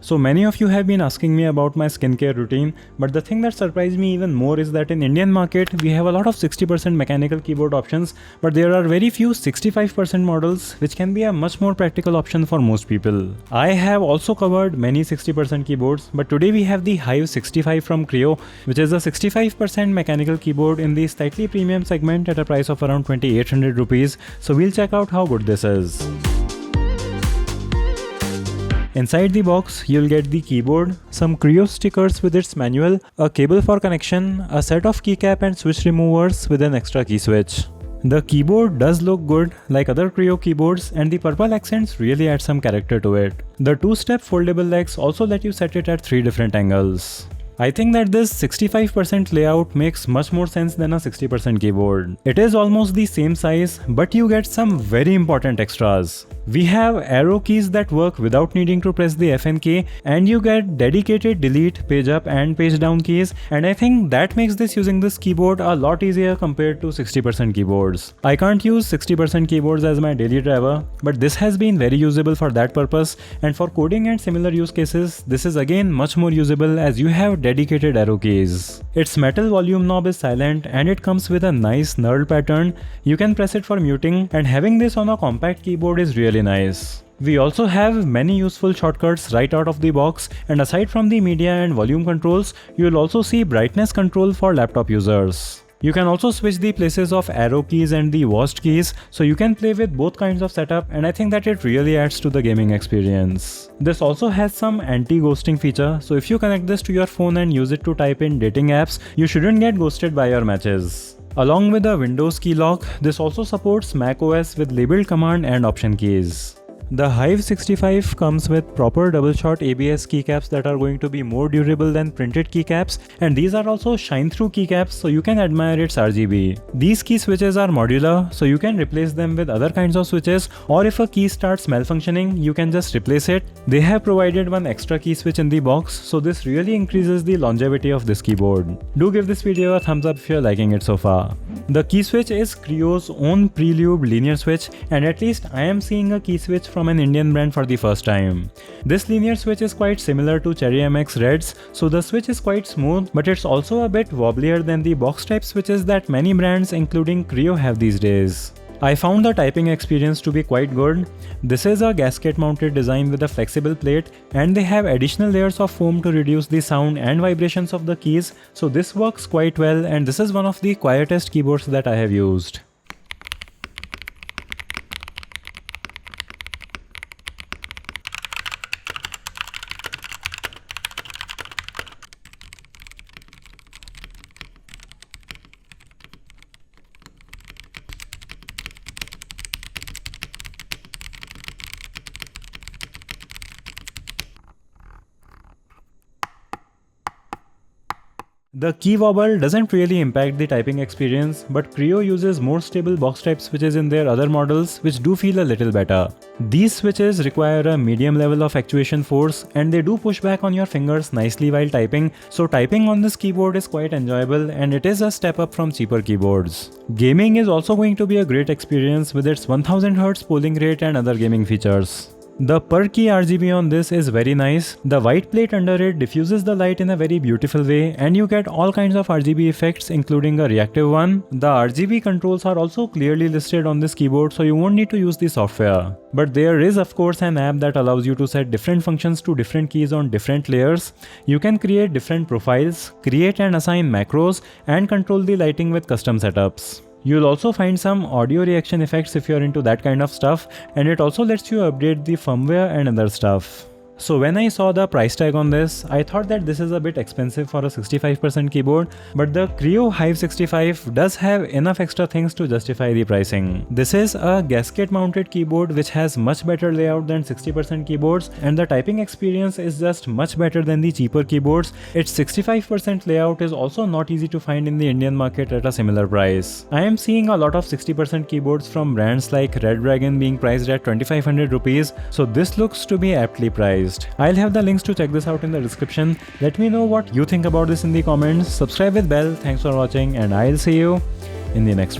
So many of you have been asking me about my skincare routine, but the thing that surprised me even more is that in Indian market we have a lot of 60% mechanical keyboard options, but there are very few 65% models, which can be a much more practical option for most people. I have also covered many 60% keyboards, but today we have the Hive65 from Kreo, which is a 65% mechanical keyboard in the slightly premium segment at a price of around 2800 rupees. So we'll check out how good this is. Inside the box, you'll get the keyboard, some Kreo stickers with its manual, a cable for connection, a set of keycap and switch removers with an extra key switch. The keyboard does look good like other Kreo keyboards, and the purple accents really add some character to it. The two-step foldable legs also let you set it at 3 different angles. I think that this 65% layout makes much more sense than a 60% keyboard. It is almost the same size, but you get some very important extras. We have arrow keys that work without needing to press the FN key, and you get dedicated delete, page up and page down keys, and I think that makes using this keyboard a lot easier compared to 60% keyboards. I can't use 60% keyboards as my daily driver, but this has been very usable for that purpose, and for coding and similar use cases, this is again much more usable as you have dedicated arrow keys. Its metal volume knob is silent and it comes with a nice knurled pattern. You can press it for muting, and having this on a compact keyboard is really nice. We also have many useful shortcuts right out of the box, and aside from the media and volume controls, you will also see brightness control for laptop users. You can also switch the places of arrow keys and the watched keys, so you can play with both kinds of setup, and I think that it really adds to the gaming experience. This also has some anti-ghosting feature, so if you connect this to your phone and use it to type in dating apps, you shouldn't get ghosted by your matches. Along with the Windows key lock, this also supports macOS with labeled command and option keys. The Hive65 comes with proper double-shot ABS keycaps that are going to be more durable than printed keycaps, and these are also shine-through keycaps, so you can admire its RGB. These key switches are modular, so you can replace them with other kinds of switches, or if a key starts malfunctioning, you can just replace it. They have provided one extra key switch in the box, so this really increases the longevity of this keyboard. Do give this video a thumbs up if you're liking it so far. The key switch is Kreo's own pre-lubed linear switch, and at least I am seeing a key switch from an Indian brand for the first time. This linear switch is quite similar to Cherry MX Reds, so the switch is quite smooth, but it's also a bit wobblier than the box type switches that many brands including Kreo have these days. I found the typing experience to be quite good. This is a gasket mounted design with a flexible plate, and they have additional layers of foam to reduce the sound and vibrations of the keys, so this works quite well, and this is one of the quietest keyboards that I have used. The key wobble doesn't really impact the typing experience, but Kreo uses more stable box type switches in their other models, which do feel a little better. These switches require a medium level of actuation force, and they do push back on your fingers nicely while typing, so typing on this keyboard is quite enjoyable, and it is a step up from cheaper keyboards. Gaming is also going to be a great experience with its 1000Hz polling rate and other gaming features. The per key RGB on this is very nice. The white plate under it diffuses the light in a very beautiful way, and you get all kinds of RGB effects including a reactive one. The RGB controls are also clearly listed on this keyboard, so you won't need to use the software. But there is of course an app that allows you to set different functions to different keys on different layers. You can create different profiles, create and assign macros, and control the lighting with custom setups. You'll also find some audio reaction effects if you're into that kind of stuff, and it also lets you update the firmware and other stuff. So when I saw the price tag on this, I thought that this is a bit expensive for a 65% keyboard, but the Kreo Hive65 does have enough extra things to justify the pricing. This is a gasket mounted keyboard which has much better layout than 60% keyboards, and the typing experience is just much better than the cheaper keyboards. Its 65% layout is also not easy to find in the Indian market at a similar price. I am seeing a lot of 60% keyboards from brands like Red Dragon being priced at 2500 rupees, so this looks to be aptly priced. I'll have the links to check this out in the description. Let me know what you think about this in the comments. Subscribe with bell. Thanks for watching, and I'll see you in the next one.